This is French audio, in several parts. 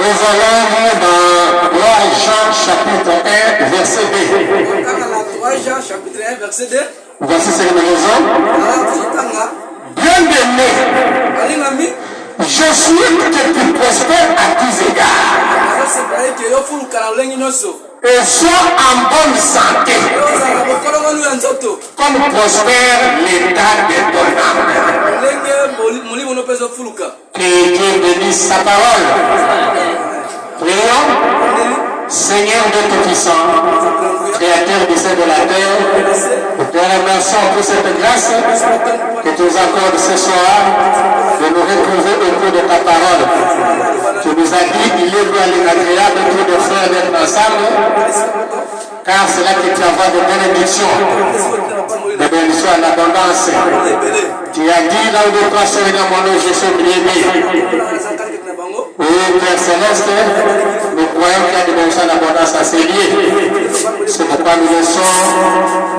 Nous allons lire dans 3 Jean chapitre 1 verset 2. 3 Jean chapitre 1 verset 2. Voici ce que nous lisons. Bien-aimé, je souhaite que tu prospères à tous égards et sois en bonne santé, comme prospère l'état de ton âme. Que Dieu bénisse sa parole. Prions. Seigneur de Tout-Puissant, Créateur du ciel de la terre, nous te remercions pour cette grâce que tu nous accordes ce soir de nous retrouver autour de ta parole. Tu nous as dit qu'il est bien agréable tous les frères d'être ensemble, car c'est là que tu envoies des bénédictions en abondance. Tu as dit là où de toi serais dans mon nom, je suis bien. Oui, Père Céleste, nous croyons qu'il y a des bénédictions en abondance à ces lieux. C'est pourquoi nous laissons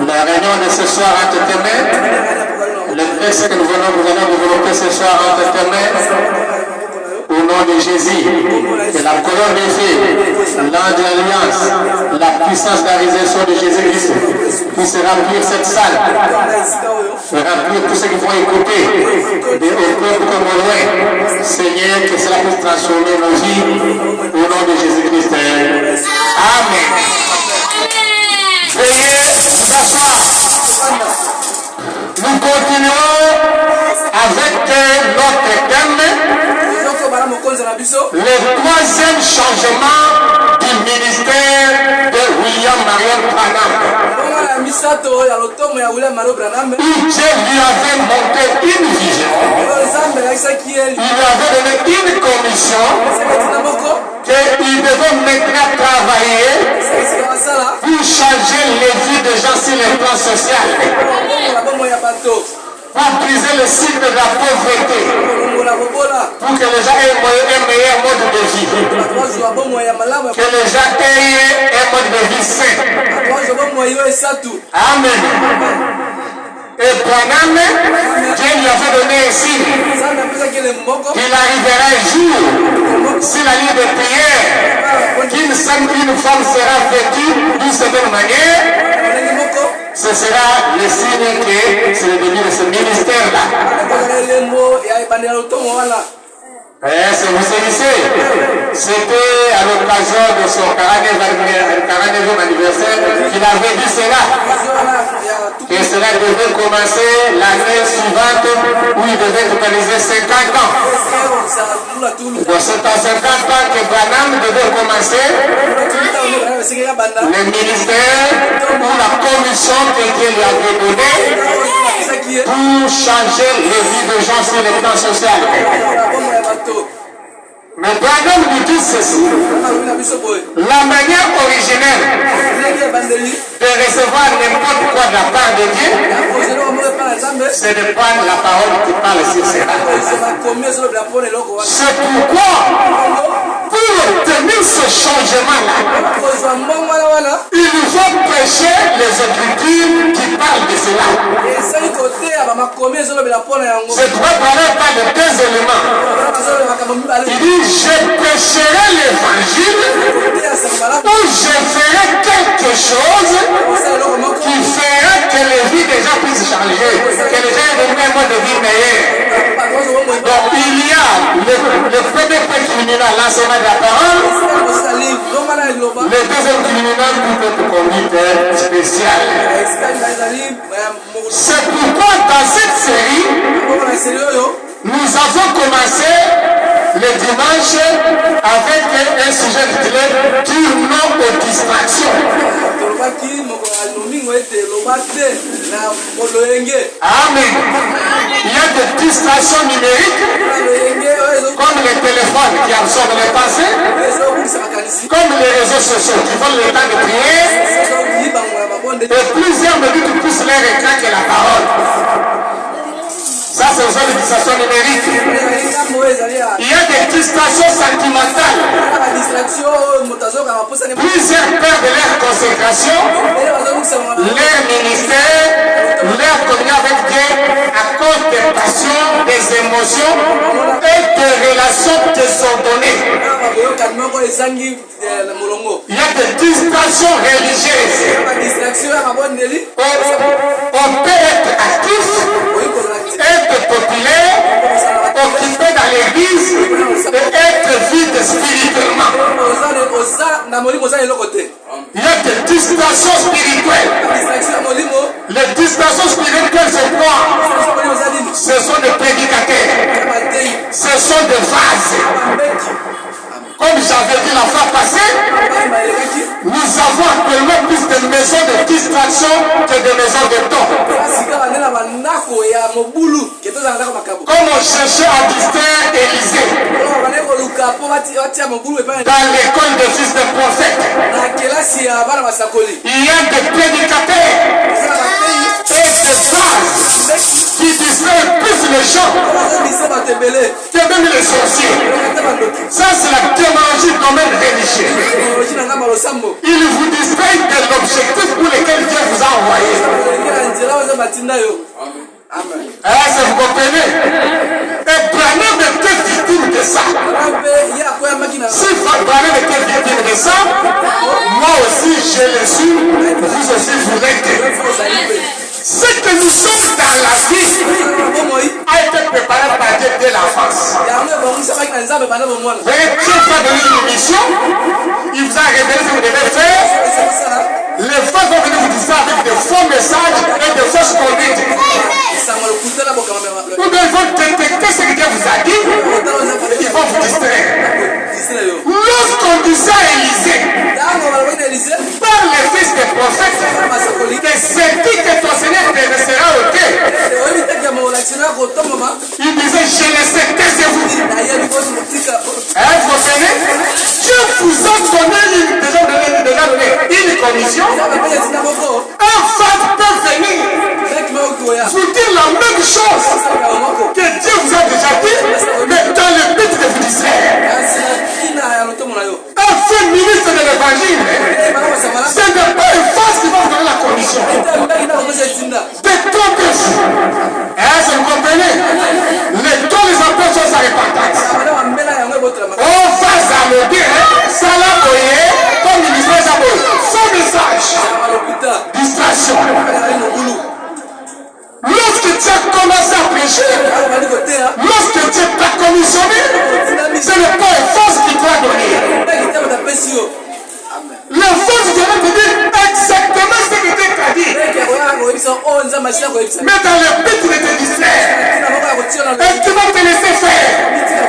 la réunion de ce soir entre tes mains. Le texte que nous allons développer ce soir entre tes mains. Au nom de Jésus, que la colonne des fées, l'ange de l'alliance, la puissance d'arrivisation de Jésus-Christ puisse remplir cette salle, remplir tous ceux qui vont écouter, au peuple comme au loin. Seigneur, que cela puisse transformer nos vies au nom de Jésus-Christ. Amen. Veuillez vous asseoir. Nous continuons avec notre thème. Le troisième changement du ministère de William Marion Branham. Dieu lui avait montré une vision. Il lui avait donné une commission qu'il devait maintenant travailler pour changer les vies des gens sur le plan social. Pour briser le cycle de la pauvreté, pour que les gens aient un meilleur mode de vie, que les gens aient un mode de vie sain. Amen. Et Branham, Dieu lui avait donné un signe. Il arrivera un jour, sur la ligne de prière, qu'une femme sera vêtue d'une certaine manière. Ce sera le signe que c'est le début de ce ministère-là. Vous saisissez, c'était à l'occasion de son 49e anniversaire qu'il avait dit cela. Que cela devait commencer l'année suivante où il devait totaliser 50 ans. Donc c'est en 50 ans que Branham devait commencer le ministère ou la commission que Dieu lui avait donnée pour changer les vies des gens sur le plan social. Mais Branham nous dit ceci. La manière originelle de recevoir n'importe quoi de la part de Dieu, c'est de prendre la parole qui parle sur cela. C'est pourquoi, pour obtenir ce changement-là, il faut prêcher les Écritures qui parlent de cela. C'est pourquoi Branham parle de 2 éléments. Il dit, je prêcherai l'évangile ou je ferai quelque chose qui fera que les vies des gens puissent changer, que les gens aient un mode de vie meilleur. Donc il y a le premier point culminant, l'enseignement de la parole, le deuxième culminant, toute notre conduite spéciale. C'est pourquoi dans cette série, nous avons commencé le dimanche avec un sujet intitulé « Dire non aux distractions ». Amen. Il y a des distractions numériques, comme les téléphones qui absorbent les pensées, comme les réseaux sociaux qui font le temps de prier, et plusieurs me disent plus leur écran que la parole. Ça, c'est aussi des distractions numériques. Il y a des distractions sentimentales. Plusieurs perdent leur consécration, leur ministère, leur communion avec Dieu à cause des passions, des émotions et des relations qui sont données. Il y a des distractions religieuses. On peut être actif, être populaire, occupé dans l'église et être vide spirituellement. Il y a des distractions spirituelles. Les distractions spirituelles, c'est quoi? Ce sont des prédicateurs. Ce sont des vases. Comme j'avais dit la fois passée, nous avons actuellement plus de maisons de distraction que de maisons de temps. Comme on cherchait à distraire Élisée dans l'école des fils de prophètes, il y a des prédicateurs et des vases qui distraient plus les gens que même les sorciers. Ça, c'est la théologie du domaine religieux. Il vous distrait de l'objectif pour lequel Dieu vous a envoyé. Est-ce que vous comprenez? Et Branham était victime de ça. Si Branham était victime de ça, moi aussi je le suis, vous aussi vous l'êtes. Ce que nous sommes dans la vie a été préparé par Dieu dès l'enfance. Dieu va donner une mission, il vous a révélé ce que vous devez faire. Les femmes vont venir vous dire ça avec de faux messages et de fausses conduites. Ou bien ils vont détecter ce que Dieu vous a dit, ils vont vous distraire. Lorsqu'on disait à Élisée, par les fils des prophètes, que c'est dit que ton Seigneur te laissera ôter. Il disait, je le sais, taisez-vous. Vous comprenez? Dieu vous a donné une commission. Un fat peut venir vous dire la même chose que Dieu vous a déjà dit, mais dans le but de vous distraire. Un faux ministre de l'évangile, ce n'est pas une face qui va vous donner la commission. Détrompez-vous. Est-ce que vous comprenez? Les dons les appels sont sa repentance. On va s'amender, ça l'a voyé, comme il disait ça, son message. Distraction. Lorsque tu as commencé à prêcher, lorsque Dieu t'a commissionné, ce n'est pas une force qui t'a donné. La force qui va te dire exactement ce que Dieu t'a dit. Mais dans le but de te distraire, et tu vas te laisser faire.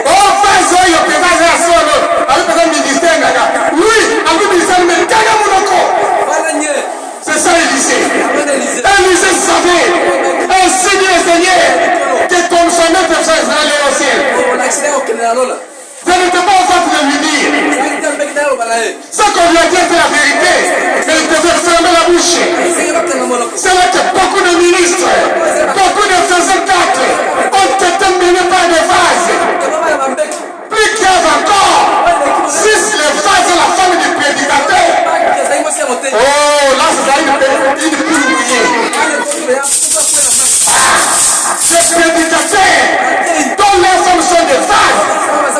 Oh, vas-y, il peut pas faire solo. Avec un ministère, oui, avec un ministère, mais gagne mon encore. C'est ça, Élisée. Élisée savait, ainsi dit le Seigneur, que ton sommet te fasse aller au ciel. Je n'étais pas en train de lui dire. Ce qu'on lui a dit, c'est la vérité. Mais il devait fermer la bouche. C'est là que beaucoup de ministres, beaucoup de faiseurs quatre ont été menés par des vases. Plus grave encore, si les vases est la femme du prédicateur. Oh, là, c'est une plus mouillée. Ces prédicateurs, dont les femmes sont des vases,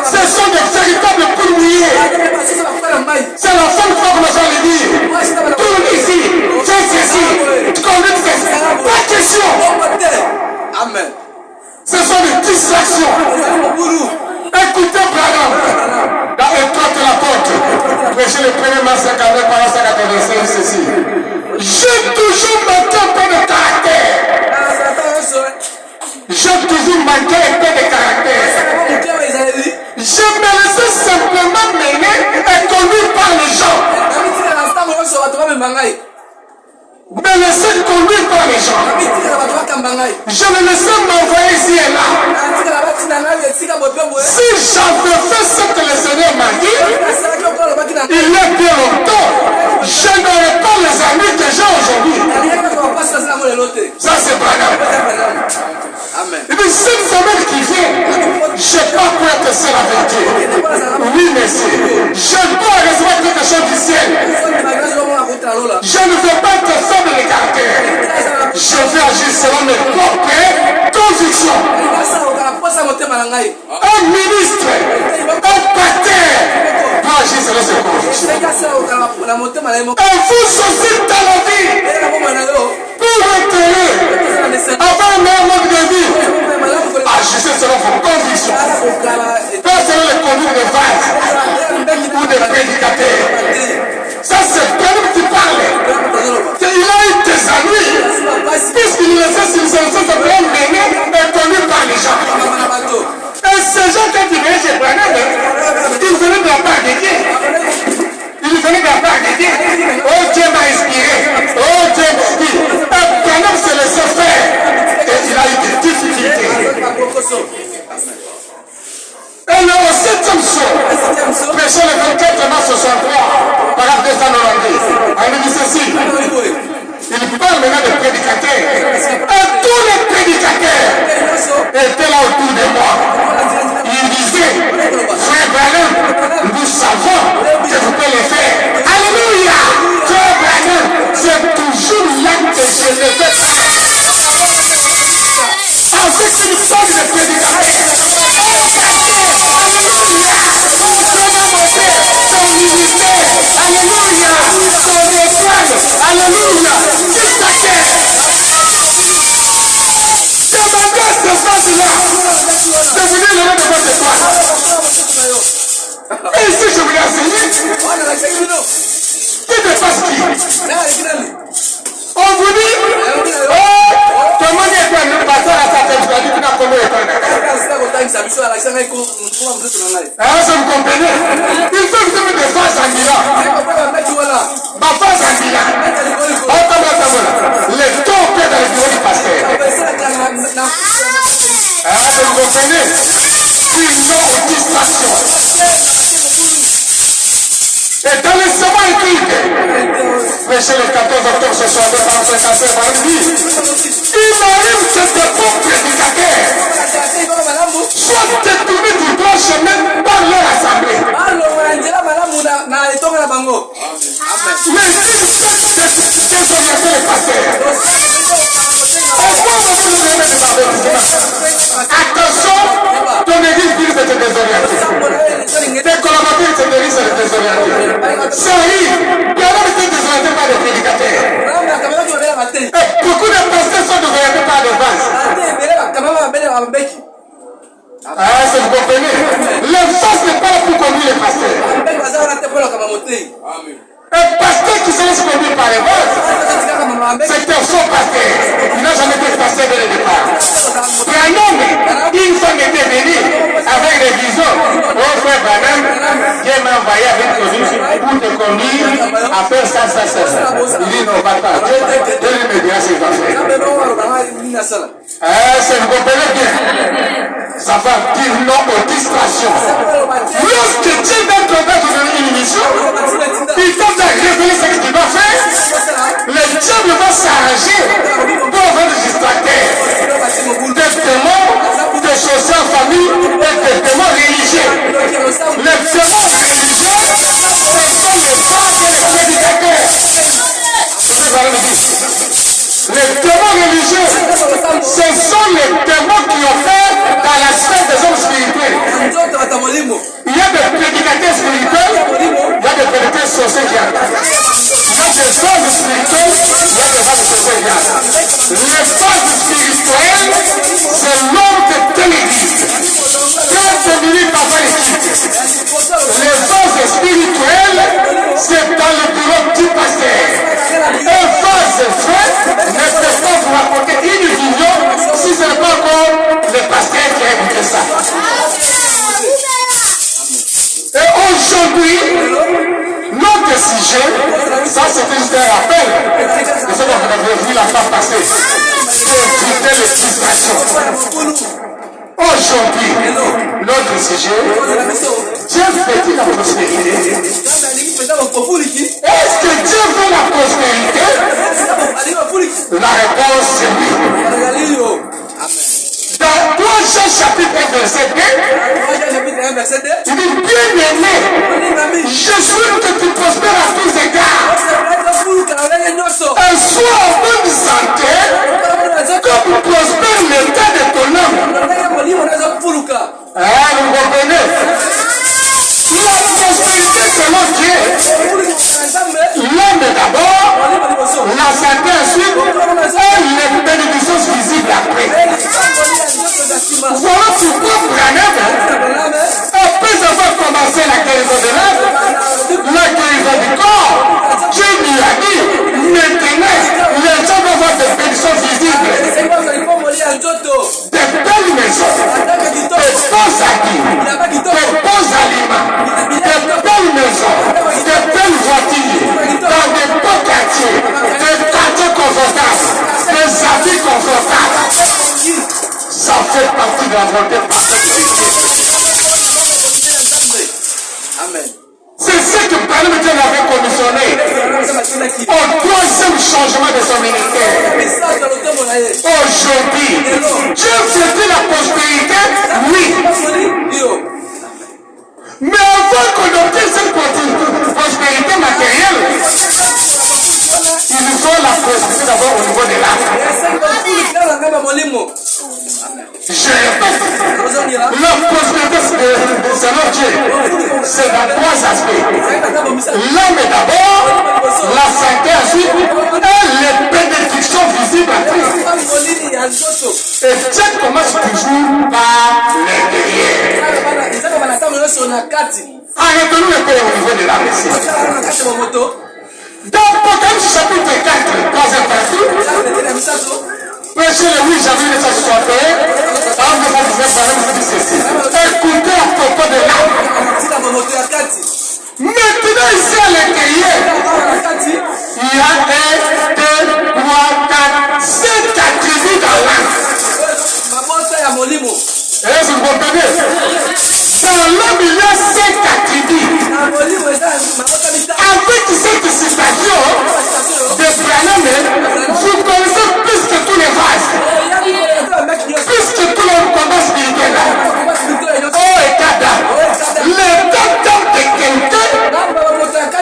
ce sont des véritables poules mouillées. C'est la femme qui va commencer à le dire. Tourne ici, fais ceci, conduis ceci. Pas question. Amen. Ce sont des distractions. Écoutez, Branham, dans Étroite la porte, prêchez le 1er mars 59 par 185, ceci. J'ai toujours manqué un peu de caractère. J'ai toujours manqué un peu de caractère. Je me laissais simplement mener et conduire par les gens. Me laisser conduire par les gens. Je me laissais m'envoyer ici et là. Si j'avais fait ce que le Seigneur m'a dit, il y a bien longtemps, je n'aurais pas les amis que j'ai aujourd'hui. Ça, c'est Branham. Et puis, si vous avez qui vient, je n'ai pas peur que c'est la vérité. Oui, merci. Je dois recevoir quelque chose du ciel. Je ne veux pas être faible de caractère. Je vais agir selon mes propres convictions. Un ministre, un pasteur doit agir selon ses convictions. Seigneur, c'est la montée, ma Et vous aussi dans la vie, pour l'intérêt, avoir un meilleur mode de vie, agissez selon vos convictions. Pas selon les conduites de base ou des prédicateurs. Ça, c'est Pierre qui parle. Il a eu des amis. Puisqu'il laissait sur ses problèmes menés et connus par les gens. Et ces gens, quand ils venaient chez Branham, ils venaient de la part de Dieu. Ils venaient de la part de Dieu. Oh, Dieu m'a inspiré. Oh, Dieu m'a dit. Et Branham se laissait faire. Et il a eu des difficultés. Et le 7e jour, prêchant le 24 mars 63, paragraphe 290, il dit ceci. Il parle maintenant des prédicateurs. Et tous les prédicateurs étaient là autour de moi. Il disait, frère Branham, nous savons que vous pouvez le faire. Alléluia! Frère Branham, c'est toujours là que je ne fais pas. Avec une forme de prédicateur. Alléluia, son étoile, alléluia, dictateur. Demandez ce phase-là de venir le nom de votre étoile. Et ici, je voulais enseigner. Qui dépasse qui? On vous dit, oh, comment est-ce que nous passons à sa tête? Vous avez dit qu'on a combien de temps? Ah, ça vous comprenez? Il faut que vous ayez des phases en Milan. Ma phase en Milan. Les taux paient dans le bureau du pasteur. Ah, vous comprenez? Une non-distraction. Et dans les semaines écrites, prêché le 14 octobre 62 par un prédicateur, il m'arrive que des bons prédicateurs soient détournés du droit chemin par leur assemblée. Mais si vous faites désorienter les pasteurs, attention, ton église risque de te désorienter. Tes collaborateurs risquent de te désorienter. Ça arrive, il y en a qui sont désorientés par les prédicateurs. Et beaucoup de pasteurs sont désorientés par les bases. Ah, ça vous comprenez? Les forces n'est pas là pour conduire les pasteurs. Un pasteur qui se laisse conduire par les bases, c'est un faux pasteur. Il n'a jamais été pasteur dès le départ. Et un homme, une femme était venue avec des visions. Oh frère Branham, Dieu m'a envoyé avec une pour te conduire à faire ça. Il dit non, pas. Dieu lui me dira ce qu'il va faire. Ah, ça vous comprenez bien? Ça va dire non aux distractions. Lorsque Dieu va convaincre une mission, il faut révéler ce qu'il va faire. Le diable va s'arranger pour avoir des distracteurs. Des démons, des choses en famille et des démons religieux. Les démons religieux, ce sont les bases et les prédicateurs. Les démons religieux, ce sont les démons qui opèrent dans la sphère des hommes spirituels. Il y a des prédicateurs spirituels, il y a des prédicateurs sociaux qui attendent. Il y a des phases spirituelles, il y a des phases sociales qui attendent. Les phases spirituelles, c'est l'homme de l'église. Quand c'est venu par l'équipe. Les phases spirituelles, c'est dans le bureau du pasteur. Un phase faite ne peut pas vous raconter une vision si ce n'est pas encore le pasteur qui a écouté ça. Et aujourd'hui, notre sujet, ça c'était juste un rappel de ce qu'on avait vu la fois passée, c'est éviter les distractions. Aujourd'hui, notre sujet, Dieu fait-il la prospérité? Est-ce que Dieu veut la prospérité? La réponse c'est oui. Dans 3 Jean chapitre 1 verset 2, il dit bien-aimé, je souhaite que tu prospères à tous égards. Et sois en bonne santé, comme prospère l'état de ton âme. Ah, vous comprenez? La prospérité, c'est la volonté parfaite de Dieu. Amen. C'est ce que Dieu l'avait commissionné au troisième changement de son ministère. Aujourd'hui, Dieu fait la prospérité, oui. Mais avant qu'on obtienne cette prospérité matérielle, il nous faut la prospérité d'abord au niveau de l'âme. Je répète, la prospérité selon Dieu, c'est dans trois aspects. L'âme est d'abord, la santé ensuite, et les bénédictions visibles à Christ. Et Dieu commence toujours par l'intérieur. Arrêtons-nous le pays au niveau de l'âme ici. Dans Apocalypse chapitre 4, troisième partie, prêchez le 8 janvier 1961, écoutez à propos de l'âme. Maintenant ici à l'intérieur, il y a 1, 2, 3, 4, 5 attributs dans l'âme. Et vous comprenez? Dans l'homme, il y a 5 attributs. Avec cette citation de Branham, vous connaissez plus que tous les vases, plus que tous les combats spirituels. Oh, et Kada, le temps de quelqu'un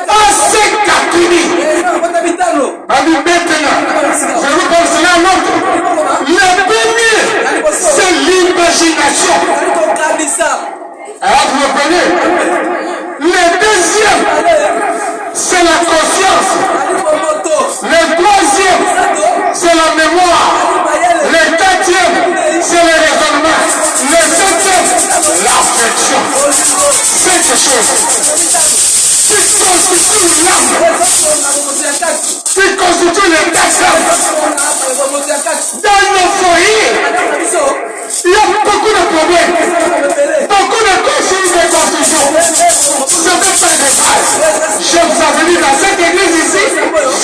a 5 attributs. Maintenant, je vous parle cela à l'autre. Le premier, c'est l'imagination. Alors, vous comprenez? Le deuxième, c'est la conscience. Le troisième, c'est la mémoire. Le quatrième, c'est le raisonnement. Le cinquième, l'affection. 5 choses qui constituent l'âme, qui constituent les 4 âmes. Dans nos foyers, il y a beaucoup de problèmes, beaucoup de constructions. Ce n'est pas des bases. Je vous avais dit dans cette église ici,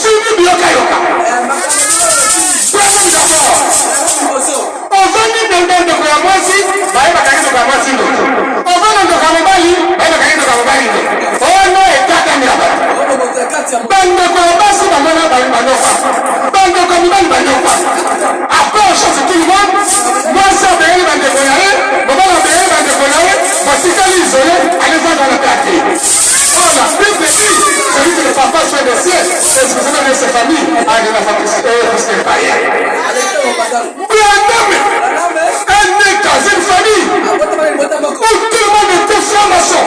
Fini Biokayoka. Prenons d'abord. On va dire de Kramasi, on va de Kamabali, oh non, et Kakamiyaba. Bande Kramasi, Bande Kamibali, après on chasse tout le monde. Moi, ça va aller dans des Bonaïs, maman va aller dans des Bonaïs, voici qu'elle est isolée, allez voir dans le quartier. Oh, la Bible dit, celui que le papa soit des ciels, c'est ce que ça de ses familles, à la famille, c'est païen. Elle n'est qu'à une famille où tout le monde était franc-maçon.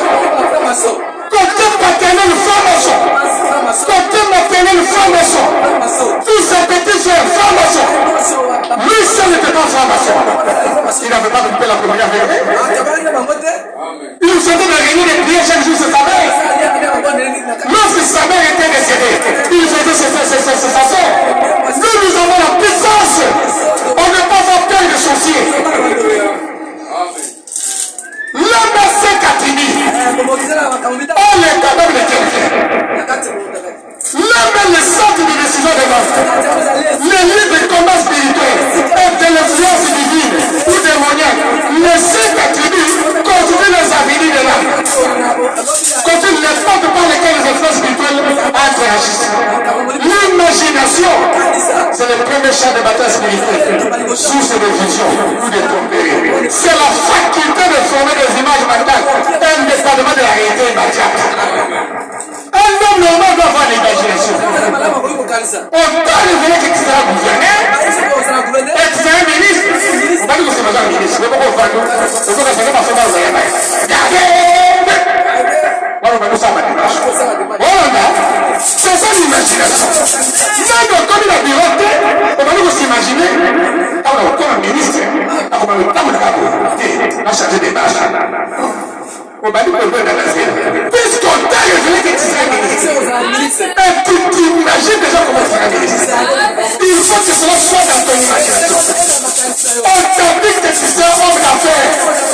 Côté paternel, franc-maçon. Côté maternel, franc-maçon. Tous ses petits frères, franc-maçon. Lui seul n'était pas franc-maçon. Il n'avait pas coupé la première vérité. Il nous faisait des réunions de prière chaque jour, c'est sa mère. Lorsque sa mère était décédée, il faisait sa sœur. Nous avons la puissance. On ne peut pas avoir peur de sorcier. L'homme a 5 attributs. On est capable de quelqu'un. L'homme est le centre de décision de l'homme. Le lieu de combat spirituel et de l'influence divine ou démoniaque. Les 5 attributs constituent les attributs de l'âme. Constituent les portes par lesquelles les influences spirituelles interagissent. L'imagination, c'est le premier champ de bataille spirituelle. Source de vision ou de tromperie. C'est la faculté de former des images mentales indépendamment de la réalité immédiate. Un homme normal doit avoir l'imagination. Autant révéler qu'il sera gouverneur, et qu'il sera ministre. On va dire que c'est un ministre. Mais pourquoi on va dire que c'est pas seulement vous avez. Regardez! Voilà, on va nous faire ma démarche. Voilà, c'est ça l'imagination. Même comme il a piloté, on va nous s'imaginer. On a encore un ministre. On va nous changer des marches. On va nous lever dans la vie. Puisqu'on t'a révélé que tu seras ministre. Et tu t'imagines déjà comment tu seras ministre. Il faut que cela soit dans ton imagination. On t'a dit que tu seras homme d'affaires.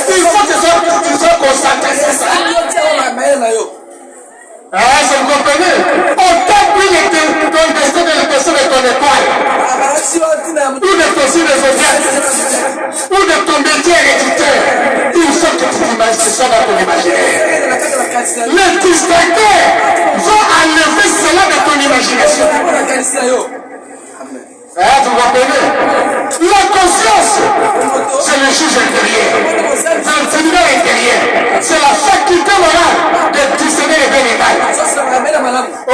Il faut que tu sois concentré sur ça. Ah, vous comprenez? On t'a pris ton destin de l'épaisseur de ton étoile, ou de ton signe de zodiaque, ou de ton métier héréditaire, il faut que tu t'imagines que ça dans ton imaginaire. Les distracteurs vont enlever cela de ton imagination. Vous comprenez? La conscience, c'est le juge intérieur, c'est le tribunal intérieur, c'est la faculté morale de discerner les bien et mal. Oh,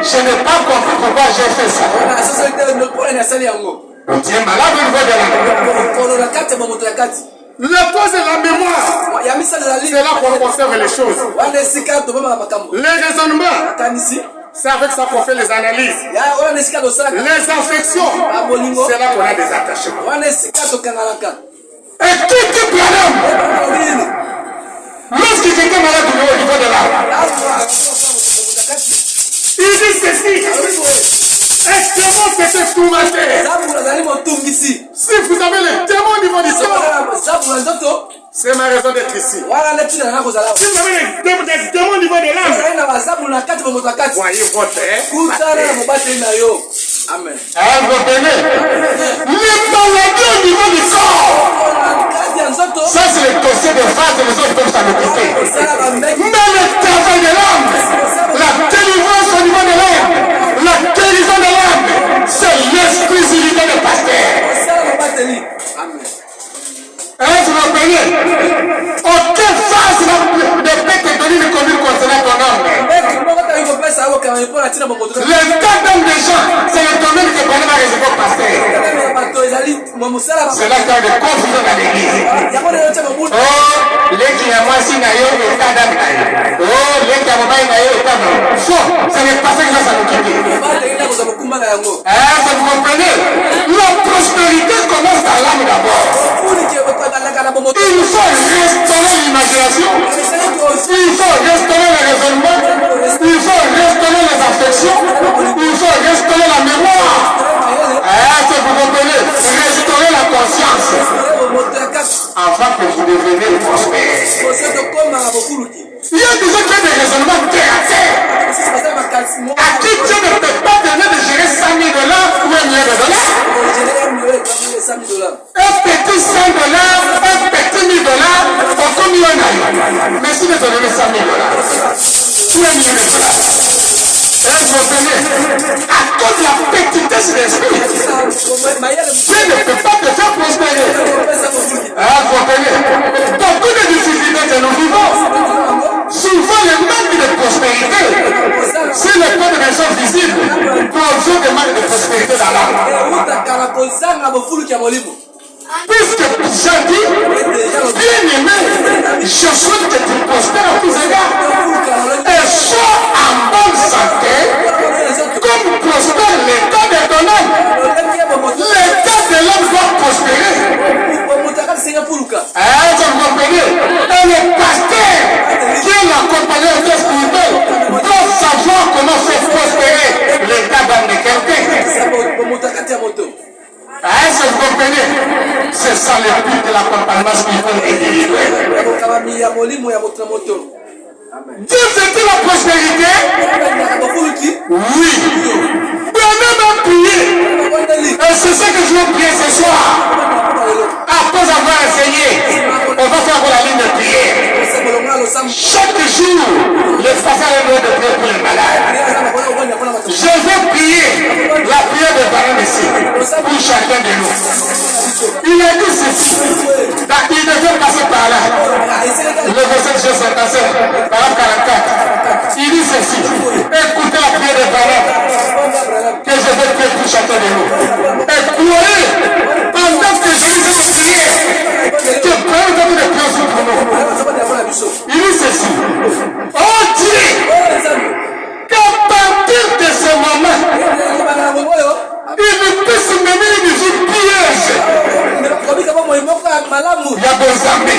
je n'ai pas compris pourquoi j'ai fait ça. Tu es malade au niveau de la la pose de la mémoire, c'est là qu'on conserve les choses. Les raisonnements, c'est avec ça qu'on fait les analyses. Les affections, c'est là qu'on a des attachements. Et tout type d'homme, lorsqu'il était malade au niveau de l'âme, il dit ceci. Extrêmement c'était tourmenté. Si vous avez le démon au niveau du cerveau, c'est ma raison d'être ici. Si vous avez des démons au niveau de l'âme, voyez votre Amen. Vous comprenez? Les maladies au niveau du corps, ça c'est le dossier de phase que les autres peuvent s'en occuper. Mais le travail de l'âme, la délivrance au niveau de l'âme, la guérison de l'âme, c'est l'exclusivité des pasteurs. Vous comprenez? Aucune phase ne peut te donner une conduite concernant ton âme. Le tas d'hommes de gens, c'est le domaine que Bonhomme a réservé au pasteur. C'est là qu'il y a des confusions dans l'église. Oh, les qui ont moisi naïo et tas d'âme naïo. Oh, les qui ont moisi naïo et tas d'âme. Faux, c'est le pasteur qui va s'en occuper. Vous comprenez? La prospérité commence dans l'âme d'abord. Il faut restaurer l'imagination, il faut restaurer le raisonnement, il faut restaurer les affections, il faut restaurer la mémoire. Vous comprenez? Restaurer la conscience afin que vous deveniez prospères. Il y a des gens qui ont des raisonnements terre à terre. À qui Dieu ne peut pas donner de gérer 100 000 $ ou $1 million. Un petit $100, un petit $1 000, pourquoi $1 million? Mais si vous donnez 100 000 $ ou $1 million, vous comprenez? À cause de la petitesse de l'esprit, Dieu ne peut pas te faire prospérer. Vous comprenez? Beaucoup de difficultés que nous vivons, souvent le manque de prospérité, c'est le point de raison visible pour objet de manque de prospérité dans l'âme. Puisque Jean dit, bien aimé, je souhaite que tu prospères à tous égards et sois en bonne santé, comme prospère l'état de ton âme. L'état de l'homme doit prospérer. Vous comprenez? Et le pasteur qui est l'accompagnateur spirituel doit savoir comment faire prospérer l'état d'âme de quelqu'un. Vous comprenez? C'est ça le but de l'accompagnement spirituel individuel. Dieu fait-il la prospérité? Oui. Bonhomme a prié. Et c'est ça que je veux prier ce soir. Après avoir enseigné, on va faire la ligne de prière. Chaque jour, le pasteur est de prier pour les malades. Je vais prier la prière de parents ici, pour chacun de nous. Il a dit ceci, il devait passer par là. Le verset de Jésus 57, parole 44. Il dit ceci, écoutez la prière de parents que je vais prier pour chacun de nous. Et croyez, pendant que je dis cette prière, que Dieu donne des prières pour nous. Il dit ceci, oh Dieu, qu'à partir de ce moment, il ne peut se mener une vie pieuse. Il y a bon Zambé.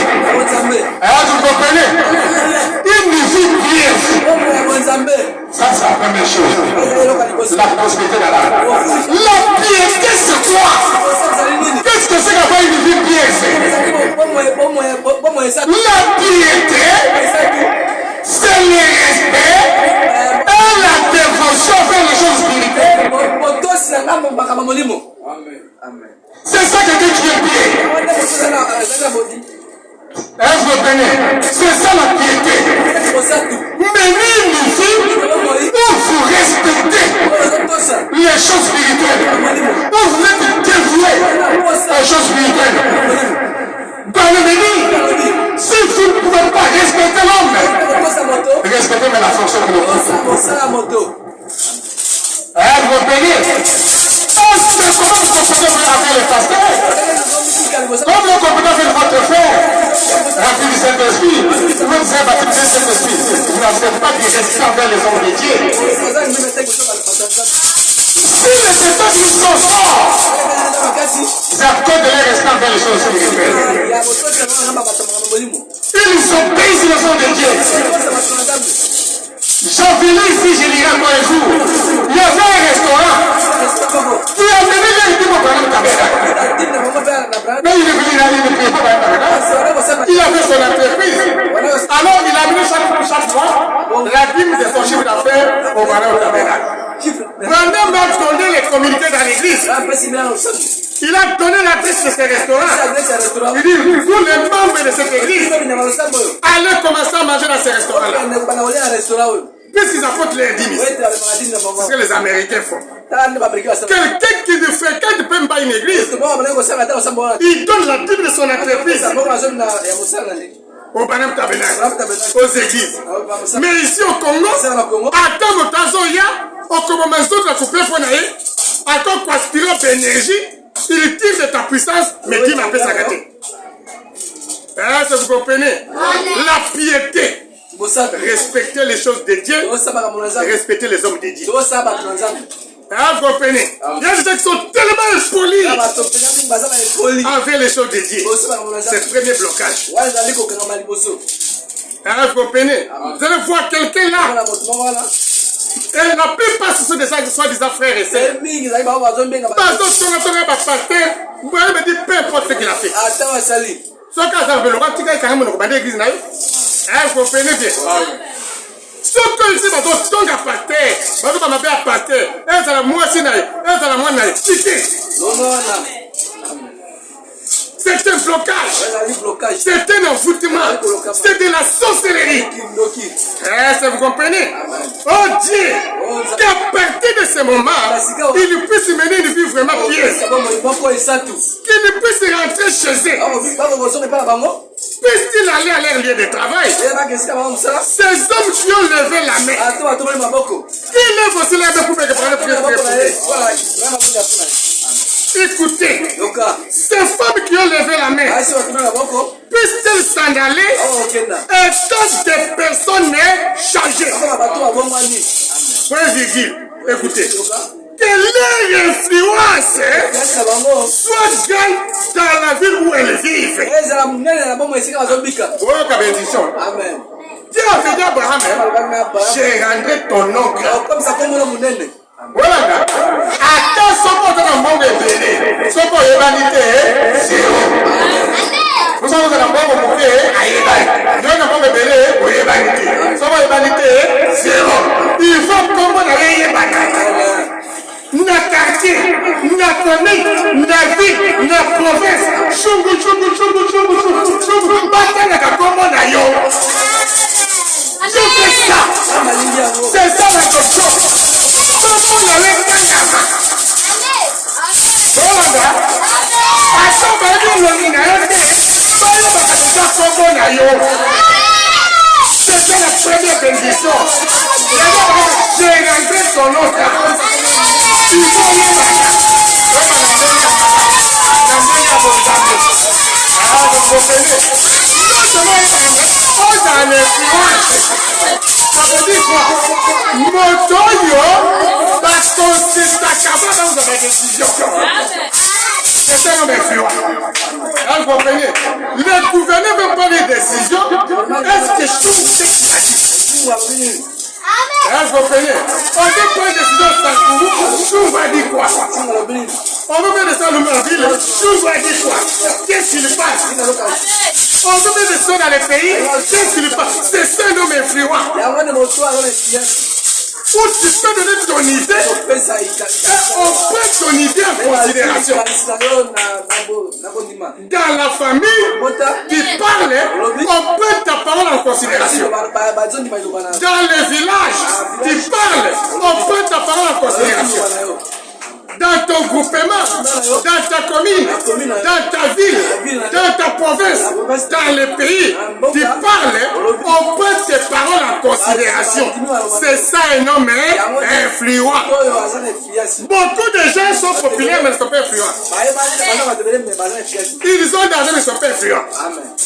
Vous comprenez? Une vie pieuse. Ça, c'est la première chose. La prospérité dans l'âme. La piété, c'est quoi? Qu'est-ce que c'est d'avoir une vie pieuse? La piété, c'est le respect et la dévotion vers vérité. C'est ça que Dieu qui est pied. Est-ce que vous comprenez? C'est ça la piété. Mais lui, ici, où vous respectez les choses spirituelles, où vous êtes dévoué aux choses spirituelles. Dans le menu, si vous ne pouvez pas respecter l'homme, respectez mais la fonction que nous faisons. Vous comprenez? Comment vous comprenez avec les pasteurs? Comme le compétent fait votre frère, rempli du Saint-Esprit, vous êtes baptisé du Saint-Esprit. Vous n'avez pas de respect envers les hommes de Dieu. Si les états sont forts, c'est à cause de leur respect envers les choses spirituelles. Ils obéissent les hommes de Dieu. J'en venais ici, je lirai encore un jour. Il y avait un restaurant qui a donné les types au Branham Tabernacle. Mais il est venu là, il ne payait pas Branham Tabernacle. Il avait son entreprise. Alors il a amené chaque mois la dîme de son chiffre d'affaires au Branham Tabernacle. Branham a donné les communiqués dans l'église. Il a donné l'adresse de ce restaurant. Il dit, vous les membres de cette église, allez commencer à manger dans ce restaurant-là. Puisqu'ils apportent les dîmes. C'est ce que les Américains font. Quelqu'un qui ne fréquente même pas une église, il donne la dîme de son entreprise au Branham Tabernacle, aux églises. Mais ici au Congo, attends mon tazoya, au Congo, mais d'autres la couper pour naïe, attends pour aspirer l'énergie, il tire de ta puissance, mais dis ma paix sa gâté. Est-ce que vous comprenez? La piété. Respecter les choses de Dieu, respecter les hommes de Dieu. Vous comprenez? Il y a des gens qui sont tellement impolis envers les choses de Dieu. C'est le premier blocage. Vous comprenez? Vous allez voir quelqu'un là. Et la plupart ce sont des gens qui sont des frères et sœurs. Parce que son pasteur, vous voyez me dire peu importe ce qu'il a fait. Ce cas, ça veut le voir, tu as quand même une église. Vous comprenez bien? Ce que ici, je suis un pasteur, je suis un pasteur, c'est un blocage, c'est un envoûtement, c'est de la sorcellerie. Est-ce que vous comprenez? Oh Dieu, qu'à partir de ce moment, il puisse mener une vie vraiment pieuse, qu'il puisse rentrer chez eux. Puisse-t-il aller à leur lieu de travail? Ces hommes qui ont levé la main, qui lèvent aussi la main pour me prendre écoutez, ces femmes qui ont levé la main, puissent-elles s'en aller étant des personnes changées? Point virgule, écoutez. Que leur influence soit grande dans la ville où elles vivent. Oh, quelle bénédiction. Amen. Dieu a dit à Abraham, j'ai rendu ton nom grand. Voilà. Attends, ce qu'on a dans le monde est béni. Ce qu'on a humanité, zéro. Vous savez, vous avez un bon bouquet, Dieu n'a pas béni, vous humanité. Ce qu'on a humanité, zéro. Il faut qu'on ait humanité. Na quartier, na famille, na ville, na province. Chungu, bata na kakombo na yo. C'est ça. C'est ça la question. Comment on avait kangama? Voilà. Attends, baby, na yo te. Bayo bakatisa kombo na yo. C'est ça la première bénédiction. J'ai rentré son nom. Il faut y aller. Vous comprenez? Non seulement on a l'influence. Ça veut dire quoi? Motoyo, parce qu'on s'est accablé dans une décision. C'est un homme influent. Vous comprenez? Le gouverneur veut prendre des décisions. Est-ce que je trouve ce qu'il a dit? Vous comprenez? On veut prendre des décisions sans vous. Chou va dire quoi? On veut mettre ça dans la ville. Chou va dire quoi? Qu'est-ce qu'il passe? On veut mettre des décisions dans les pays. Qu'est-ce qu'il passe? C'est un homme influent. où tu peux donner ton idée et on prend ton idée en considération. Dans la famille, tu parles, on prend ta parole en considération. Dans les villages, tu parles, on prend ta parole en considération. Dans ton groupement, dans ta commune, dans ta ville, dans ta province, dans le pays, tu parles, on prend tes paroles en considération. C'est ça un homme influent. Beaucoup de gens sont populaires mais ne sont pas influents. Ils ont d'argent mais ne sont pas influents.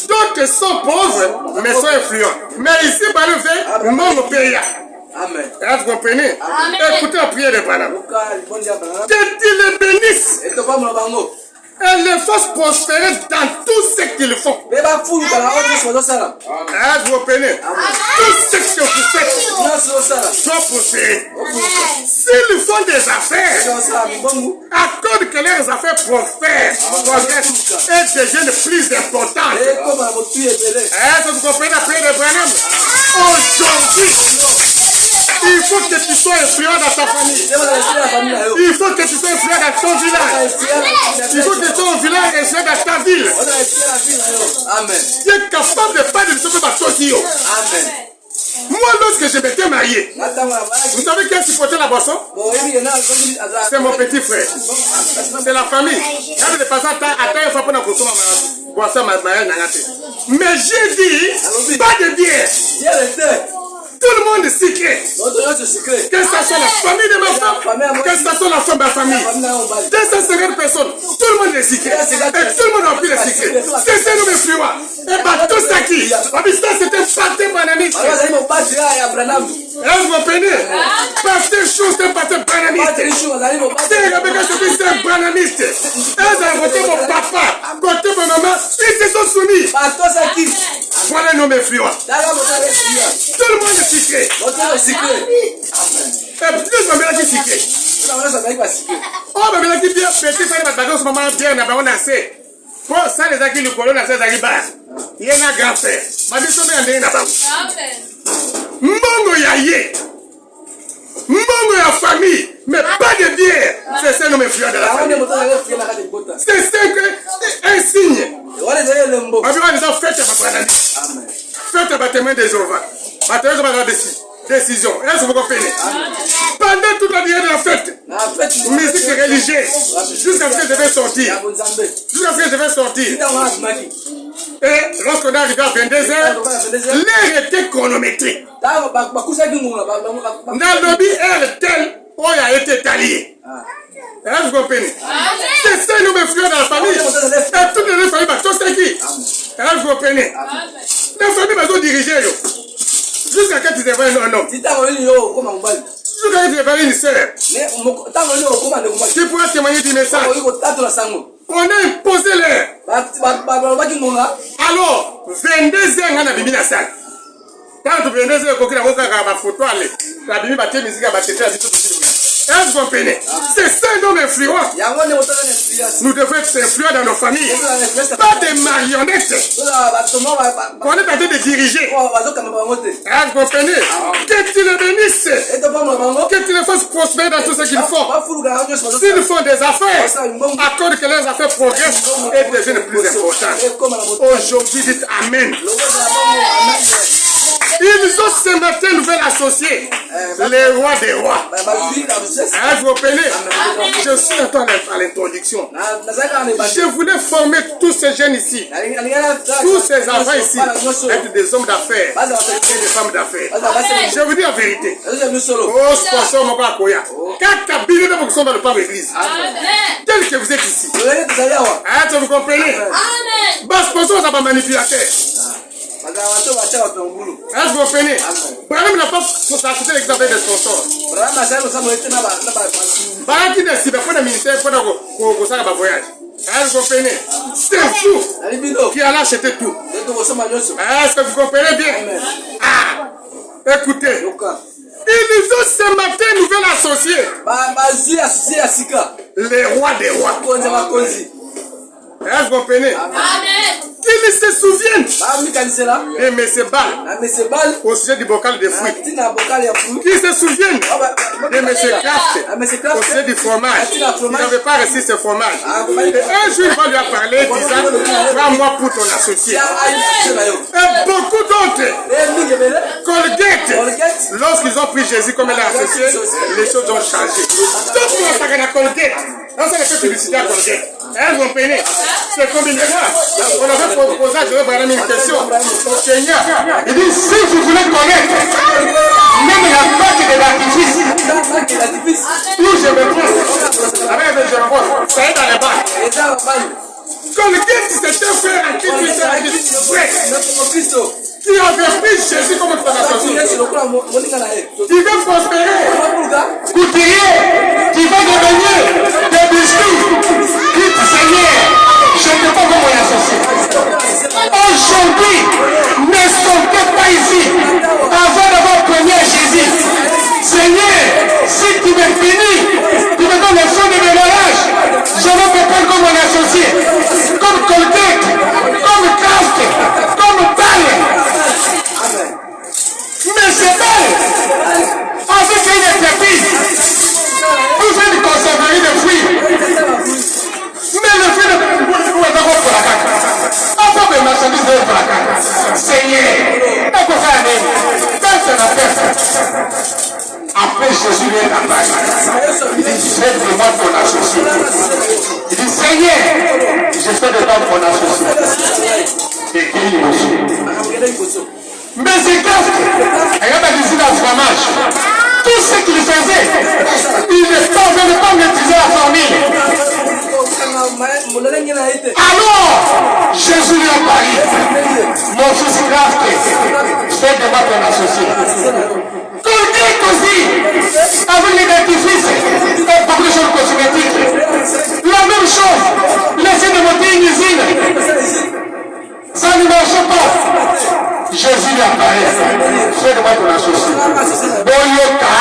D'autres sont pauvres mais sont influents. Mais ici, par exemple, mon pays. Amen. Vous comprenez? Écoutez la prière de Branham. Que Dieu les bénisse. Et les fasse prospérer dans tout ce qu'ils font. Vous comprenez? Tout ce que vous faites soit prospéré. S'ils font des affaires, accorde que leurs affaires prospèrent, progressent et deviennent plus importantes. Vous comprenez la prière de Branham? Aujourd'hui, il faut que tu sois influent dans ta famille. Il faut que tu sois influent dans ton village. Il faut que tu sois influent dans ta ville. Amen. Tu es capable de parler de ce que tu as dit. Amen. Moi, lorsque je m'étais marié, vous savez qui a supporté la boisson? C'est mon petit frère. C'est la famille. Mais j'ai dit, pas de bière. Tout le monde est secret. Que ce soit la famille de ma femme, que ce soit la femme de ma famille. 250 personnes, tout le monde est secret. Et tout le monde a pris le secret. C'est ça nous influents. Et bien tout ça qui, c'était parti branamiste. Vous comprenez? Pasteur Chou, c'était parti branamiste. C'est Rebecca Chopi, c'est un branamiste. Elles ont voté mon papa, côté mon maman, ils se sont soumis. Voilà nos influents. Tout le monde est secret. Et plus on met la secret. Oh, mais la qui bien petit, ça va bagarre ce moment bien, on a pas assez. Pour ça, les acquis du colon, c'est ça qui bat. Il y a un grand-père. Ma vie, c'est un bien là-bas. Mbongo yaye. Mbongo ya famille. Mais pas de bière. C'est ça, nous m'influents de la famille. C'est ça un signe. Ma vie, on a fait faites un bâtiment des ovins. Bâtiment de décision. Est-ce que vous comprenez? Pendant toute la durée de la fête, musique religieuse, jusqu'à ce que je vais sortir. Jusqu'à ce que je vais sortir. Et lorsqu'on est arrivé à 22h, l'heure était chronométrique. Dans le lobby, heure telle, on a été taillé. Est-ce que vous comprenez? C'est ça, nous m'influons dans la famille. Et toutes les familles, c'est qui? Est-ce que vous comprenez? Les familles sont dirigées. Jusqu'à quand tu deviens un homme. Jusqu'à quand tu deviens une sœur. Tu pourras témoigner du message. On a imposé l'air. Alors, 22 ans, on a mis la salle. Quand tu 22 ans, on a une photo. La Bible va te musique à battre. Est-ce que vous comprenez? C'est ça un homme influent. Nous devons être influents dans nos familles. Pas des marionnettes. On est en train de diriger. Est-ce que vous comprenez? Que tu les bénisses. Que tu les fasses prospérer dans tout ce qu'ils font. S'ils font des affaires, accorde que leurs affaires progressent et deviennent plus importantes. Aujourd'hui, dites Amen. Ils ont ce matin nouvel associé, les rois des rois. Vous comprenez? Je suis encore à l'introduction. Je voulais former tous ces jeunes ici, tous ces enfants ici, être des hommes d'affaires et des femmes d'affaires. Je vous dis la vérité. Oh, sponsor, mon papa Koya. 4 billions de personnes sont dans le pape église. Tel que vous êtes ici. Vous comprenez? Bas sponsor, ça va manipulateur. Est-ce que vous comprenez? Branham n'a pas cité l'exemple des sponsors. Branham qui décide de faire le ministère pour faire un voyage. Est-ce que vous comprenez? C'est fou qui a acheté tout. Est-ce que vous comprenez bien? Ah, écoutez. Ils ont ce matin nouvel associé. Les rois des rois. Est-ce que vous comprenez? Qu'ils se souviennent Et M. Ball au sujet du bocal de fruits. Qui se souviennent de M. Kraft au sujet du fromage. Il n'avait pas reçu ce fromage. Et un jour, il va lui a parlé disant, prends-moi pour ton associé. Et beaucoup d'autres. Colgate. Lorsqu'ils ont pris Jésus comme leur associé, les choses ont changé. Tout le monde a Colgate. Non, c'est le publicité à Colgate. Elles ont peiné. C'est combiné. On avait posé à Jéhovah une question au Kenya. Il dit, si vous voulez connaître même la marque de l'artifice, où je me trouve, avec les jeunes, ça est dans les bas. Colgate, c'était un frère à qui tu étais vrai. Qui avait pris Jésus comme ton associé. Il veut prospérer. Couturier, qui va devenir des biscuits. Dites, Seigneur, je ne peux pas voir mon associé. Aujourd'hui, ne sortez pas ici avant d'avoir connu Jésus. Seigneur, si tu me finis, tu me donnes le fond de ménage. Je ne peux pas comme mon associé. Comme Colgate, comme Kraft, comme Ball. Mais c'est Ball. Avec une pépite. Vous faites une conserverie de fruits. Mais le fruit de vous est d'abord pour la caca. Pas de marchandises pour la caca. Seigneur, pas pour faire un même. Personne n'a fait. Après Jésus vient d'appareil. Il dit, fais de moi ton associé. Il dit, Seigneur, je fais de toi ton associé. Et qu'il est aussi. Mais c'est grave. Regarde la visite à fromage. Tout ce qu'il faisait, il ne savait pas maîtriser la formule. Alors, Jésus lui a parlé. Mon fils Kraft, fais de moi ton associé. Colgate aussi, avec les dentifrices, et beaucoup de choses cosmétiques. La même chose, laissez de monter une usine. Ça ne marche pas. Jésus lui apparaît. Fais de moi ton associé. Boyoka.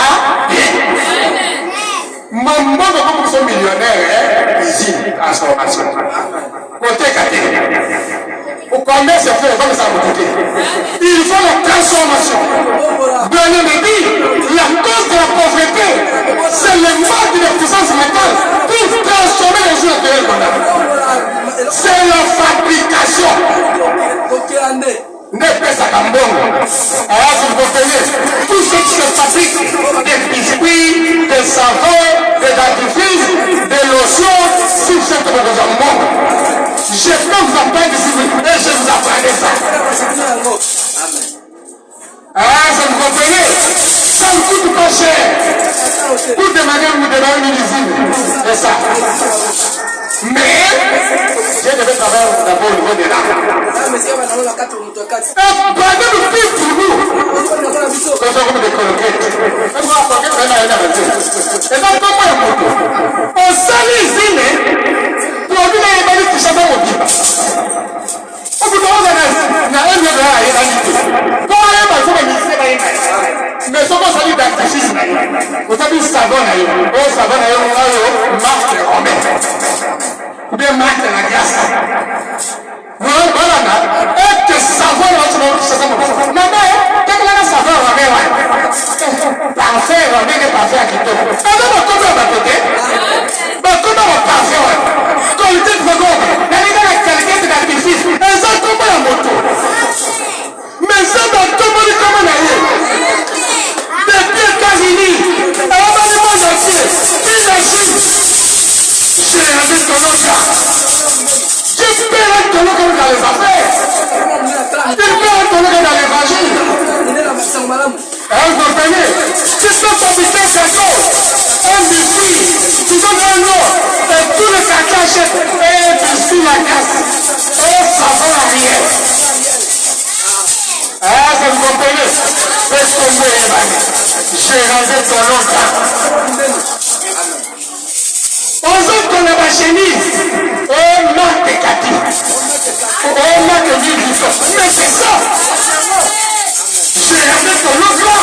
Maman, comme sont millionnaires, usine, transformation. Côté Katé. Au commerce, il faut il faut la transformation. Bien dit, la cause de la pauvreté, c'est le manque de puissance mentale pour transformer les jours naturels qu'on a. C'est la fabrication. Ne pèse à Cambon. Alors, vous payer tout ce qui se fabrique, des biscuits, des savons, des dentifrices, des lotions, tout ce que vous avez au monde. Je peux vous apprendre ici et je vous apprendrai ça. Ah, ça vous comprenez? Ça ne coûte pas cher. Pour demander ou demander une usine. C'est ça. Mais, je devais travailler d'abord au niveau de l'âme. Prenez le pire pour nous. Quand on va décoloquer. Et donc, comment est-ce qu'on on sait l'usine, produit les évalués qui chantent au pied. On peut voir dans un lieu de la réalité. Pour aller dans le ministère, mais ce qu'on s'allie d'actifisme, vous savez, savon, marque romaine. Ou bien marque la grâce. Voilà, et que savon, maman, qu'est-ce que la savon romaine? Parfait, romaine est parfait à Quito. Alors, comment on va côté? Comment on va parfait? Qualité de seconde. La qualité de l'artifice. Et ça, comment la moto? Mais ça, dans tout le monde, comment on a eu? Depuis les États-Unis, alors, dans le monde entier, puis la Chine, j'ai regardé ton nom. J'espère ton nom comme dans les affaires. J'espère ton nom comme dans l'évangile. Vous comprenez? Si tu peux fabriquer un gâteau, un biscuit, tu donnes un nom, et tout le caca achète, et biscuit la casse, et savon à rien. Ah, ça vous comprenez? Faites comme vous, j'ai rasé ton nom. Aux autres, on a ma chemise, et marque de Cathy, et marque de Ville. Mais c'est ça! J'ai rasé ton nom là!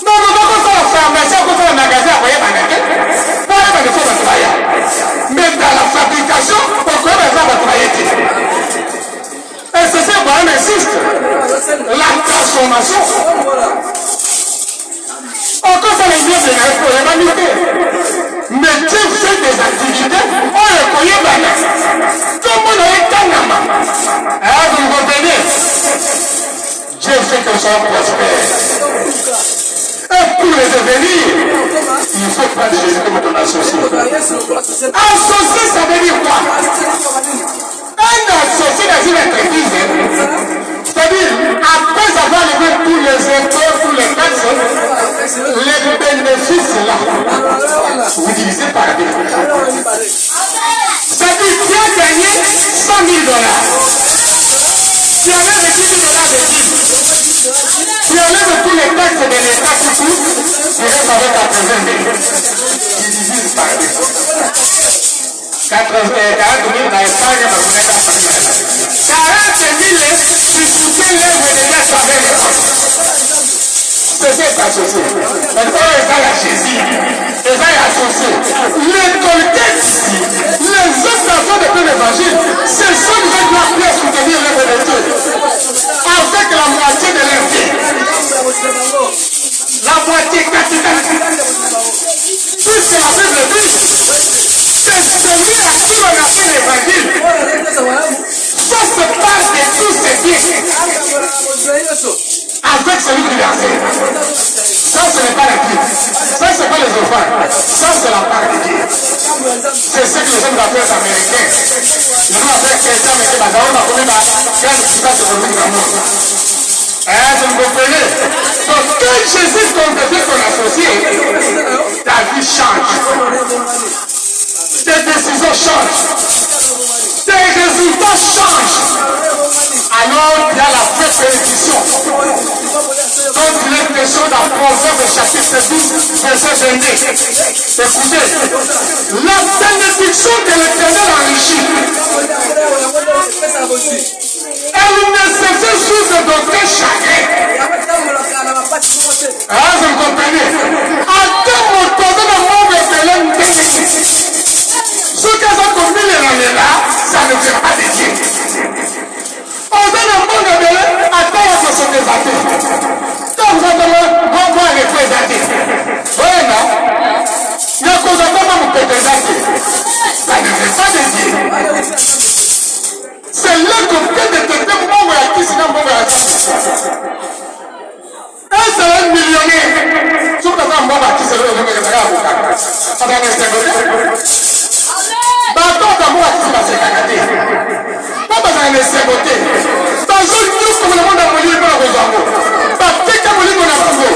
Non, nous devons faire la pharmacie, on peut faire le magasin, vous voyez, pas les gens de travailler. Mais dans la fabrication, on peut faire le travail. Et c'est ça Abraham insiste. La transformation. Encore ça, les biens de l'humanité. Mais Dieu fait des activités. On est connu maintenant. Tout le monde est tanama. Alors, vous comprenez? Dieu fait que ça prospère. Et pour les devenir, il faut prendre Jésus comme ton associé. Associé, ça veut dire quoi? Un associé dans une entreprise, c'est-à-dire, après avoir levé tous les impôts, tous les taxes, les bénéfices là, vous divisez par deux. C'est-à-dire, tu as gagné 100 000 $. Tu enlèves 10 000 $ de dîmes. Tu enlèves tous les taxes de l'État qui coûtent, tu restes avec 80 000. Tu divises par deux. 40 000 dans l'Espagne, mais vous n'êtes pas parmi. 40 000, tu soutiens l'œuvre de Dieu avec les autres. C'est ça associé. Maintenant, ils sont à Jésus. Ils sont associés. Les collectés ici, les autres personnes de l'évangile, ce sont des gens qui doivent bien soutenir l'œuvre de Dieu. Avec la moitié de leur vie. La moitié capitale. Puisque la Bible dit, c'est celui à qui on a fait l'évangile. Ça se passe de tous ces biens. Avec celui qui l'a fait. Ça, ce n'est pas la Bible. Ça, ce n'est pas les offrandes. Ça, c'est la part de Dieu. C'est ce que les hommes d'affaires américains. Les hommes d'affaires chrétiens, mais c'est pas ça. On va connaître quand il se passe au monde. Vous me comprenez? Donc, quand Jésus devient ton associé, ta vie change. Tes décisions changent. Tes résultats changent. Alors, il y a la vraie bénédiction. Donc, il est question dans Proverbe chapitre 12, verset 22. Écoutez, la bénédiction de l'Éternel enrichit. Elle ne se fait source d'aucun chagrin. Ah, vous me comprenez? Attends mon temps de l'amour de l'homme bénéfice. Ce qu'elles ont commis les là, ça ne fait pas de Dieu. On donne un bon de l'homme, attends à se désater. Quand vous attendez, on va représenter. Oui, non? Il y a qu'on attend à vous représenter. Ça ne fait pas de Dieu. C'est là qu'on peut détecter mon à qui sinon mon à qui. Un seul millionnaire. Tout le monde à qui c'est le millionnaire. Bateau d'amour à qui va se cagater. Pas besoin de se botter. Dans une news comme le monde a volé pour les amours. Dans quelques volés pour l'amour.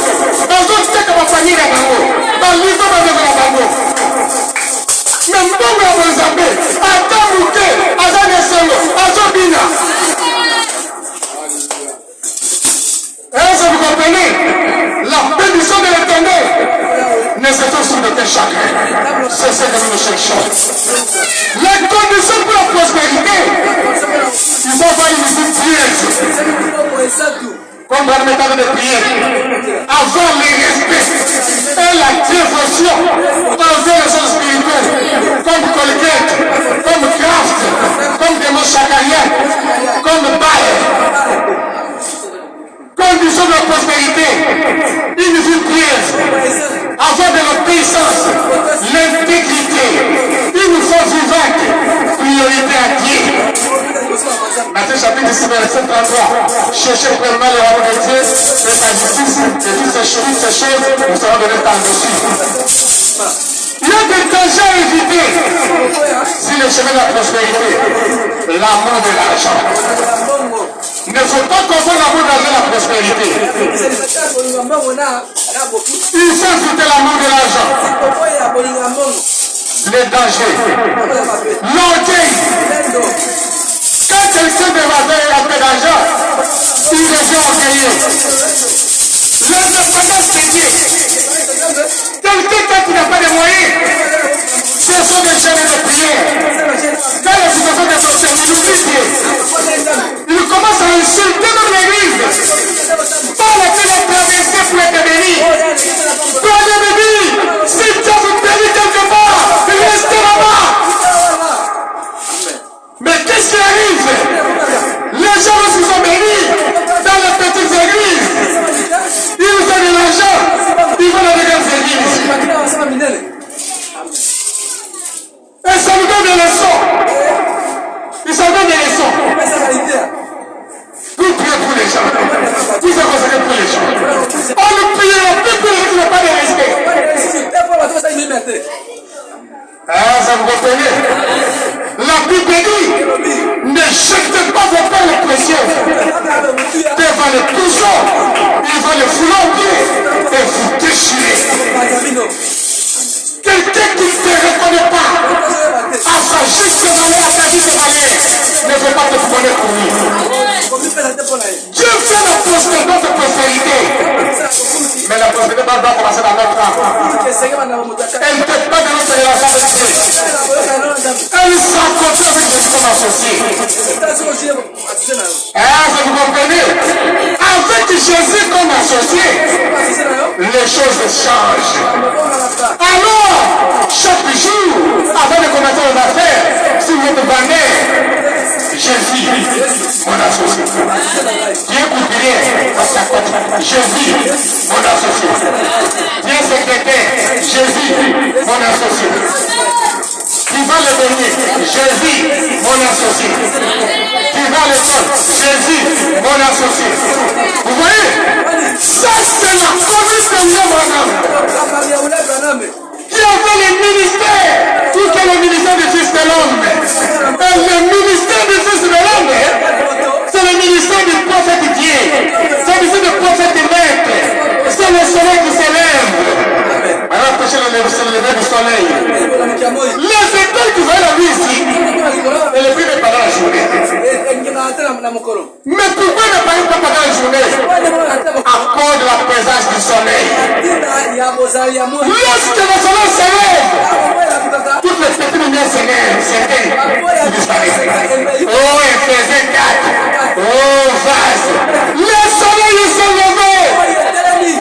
Dans une quelques famille d'amour. Dans l'histoire de l'amour. Mais nous avons les amis. Attends, Mouké. Azan Esselo. Azan Bina. Est-ce que vous comprenez? La bénédiction de l'Éternel ne se fait sur de tes chagrins. C'est ce que nous cherchons. Les conditions pour la prospérité, il faut avoir une vie pièce. Comme dans le méthode de prière, avoir les respects et la dévotion envers les choses spirituelles, comme Colgate, comme Kraft, comme Demo Chakaria, comme Bayer. Condition de la prospérité, une vie pièce, avoir de l'obéissance, l'intégrité, une foi vivante, priorité à Dieu. Matthieu chapitre 6, verset 33. Cherchez premièrement le royaume de Dieu et sa justice, et toutes ces choses nous seront données par-dessus. Il y a des dangers à éviter si le chemin de la prospérité, l'amour de l'argent. Il ne faut pas confondre l'amour de l'argent et la prospérité. Il faut éviter l'amour de l'argent. Les dangers. L'orgueil. Quand quelqu'un devait avoir un peu d'argent, il devient orgueilleux. L'indépendance de Dieu. Quelqu'un qui n'a pas de moyens, ce sont des chaînes de prière. Dans la situation de sorcière, il oublie Dieu. Il commence à insulter dans l'église. Par laquelle il a traversé pour être béni. Pour aller béni. Si Dieu vous bénit quelque part, restez là-bas. Mais qu'est-ce qui arrive? Les gens se sont bénis. Ah, ça vous comprenez? La Bible dit, ne jetez pas vos perles précieuses devant les pigeons. Ils vont les fouler au pied et vous déchirer. Quelqu'un qui ne te reconnaît pas à sa juste valeur, à sa juste valeur, ne veut pas te prendre pour lui. Dieu fait la prospérité, notre prospérité. Mais la prospérité doit commencer dans notre âme. Elle ne peut pas de notre relation avec Dieu. Elle s'accompagne avec Jésus comme associé. Ah, vous comprenez? Avec Jésus comme associé, les choses changent. Alors, chaque jour, avant de commencer nos affaires, si vous êtes bandé, Jésus, mon associé. Dieu couperier, Jésus, mon associé. Dieu secrétaire, Jésus, mon associé. Qui va le donner, Jésus, mon associé. Qui va le faire, Jésus, mon associé. Vous voyez, ça c'est la conduite de l'homme. Qui avait le ministère, tout est le ministère du Fils de l'homme. Et le ministère du Fils de l'homme, c'est le ministère du prophète Dieu. C'est le ministère du prophète maître. C'est le soleil qui s'élève. Alors, prêchez le lever du soleil. Les étoiles qui voient la vie ici, et les prix pendant la journée. Mais pourquoi ne pas pendant la journée? À cause de la présence du soleil. Lorsque le soleil s'élève, toutes les petites lumières s'élèvent, disparaissent. Oh, Ephésiens 4. Oh, vase. Le soleil s'est levé.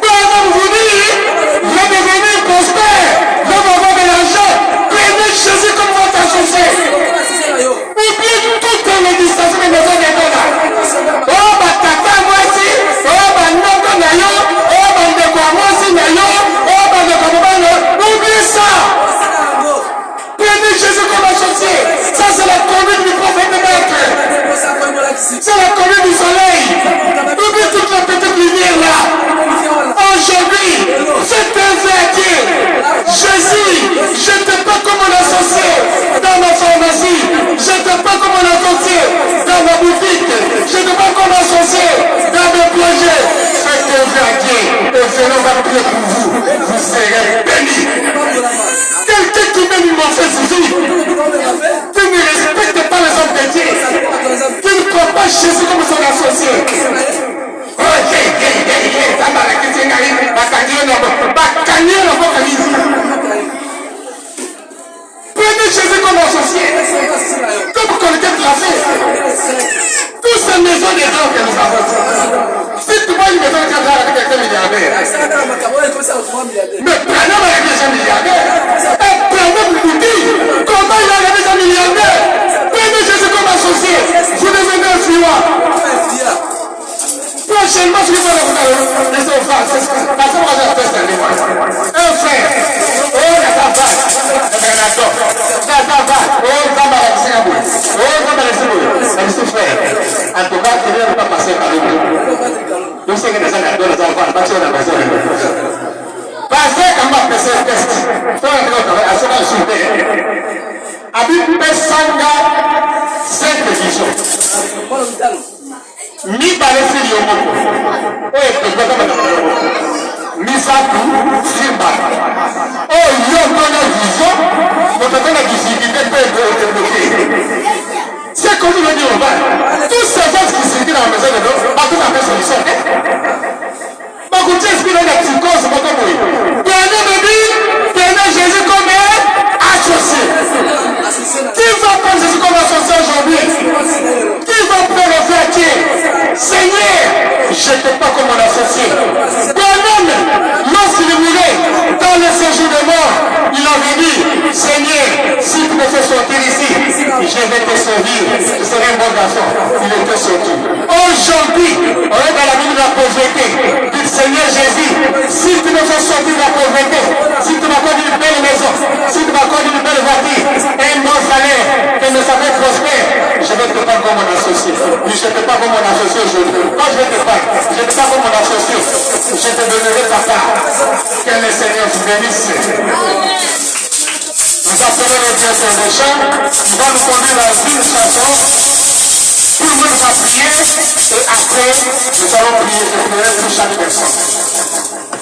Pendant vous dire, je vais devenir prospère, je vais avoir de l'argent. Prenez Jésus comme votre associé. Oubliez toutes les distances de maison des dollars. Oh, batata, moi aussi. Oh, banoko nayo. Oh, bandeko moi aussi nayo. Oh, bandeko mobano. Oubliez ça. Prenez Jésus comme associé. Ça, c'est la conduite du prophète maître. C'est la conduite du soleil. Oubliez toutes les petites lumières là. Aujourd'hui, c'est un verdier. Jésus, je ne t'ai pas comme mon associé dans ma pharmacie. Je ne t'ai pas comme mon associé dans ma boutique. Je ne t'ai pas comme associé dans mes projets. Faites un verdier. Et Seigneur va prier pour vous. Vous serez bénis. Quelqu'un qui mène une mauvaise vie, qui ne respecte pas les hommes de Dieu, qui ne prend pas Jésus comme son associé. Prenez Jésus comme associé. Comme vous connaissez la fait. Toutes ces maisons des gens que nous avons. Si tu vois une maison qui a avec quelqu'un milliardaire. Mais prenez avec des milliardaires. Et prenez une boutique. Comment il a avec des milliardaires? Prenez Jésus comme associé. Vous devenez influent. Prochainement, je vais vous laisser au phare. Parce que moi, j'ai fait ça. Un frère. Oh, la tabac. La tabac. Oh, Zamba la Singapore. Oh, Zamba la Singapore. C'est ce frère. En tout cas, il ne va pas passer par le bout. Nous sommes des gens qui ont pas sur la maison. Parce que quand on va passer le test, on va se faire souper. Abi Pesanga, 5 éditions. Mi balesi yomoko oyo ekpekaka banamoko misaku simba oyo yokona vision motokona difficulté mpe ebloke c'est comme le dit au bas tous ces gens qui se disent dans la maison de l'autre bato na pe solution te bakuti esprit na psychose moko boye prenez bébé prenez Jésus comme associé qui va prendre Jésus comme associé aujourd'hui qui va prendre le verdier Seigneur, je ne t'ai pas comme mon associé. Toi-même, lorsqu'il mourait dans le séjour de mort, il avait dit, Seigneur, si tu me fais sortir ici, je vais te servir. Je serai un bon garçon. Il était sorti. Aujourd'hui, on est dans la vie de la pauvreté. Dites, Seigneur Jésus, si tu me fais sortir de la pauvreté, si tu m'accordes une belle maison, si tu m'accordes une belle voiture, un bon salaire, que mes affaires prospèrent, je vais te prendre comme mon associé. Je ne te pas comme mon associé aujourd'hui. Quand je vais te prendre, je ne te pas comme mon associé. Je te donnerai ta part. Que le Seigneur vous bénisse. Nous appelons le directeur des chants qui va nous conduire dans une chanson. Tout le monde va prier et après, nous allons prier pour chaque personne.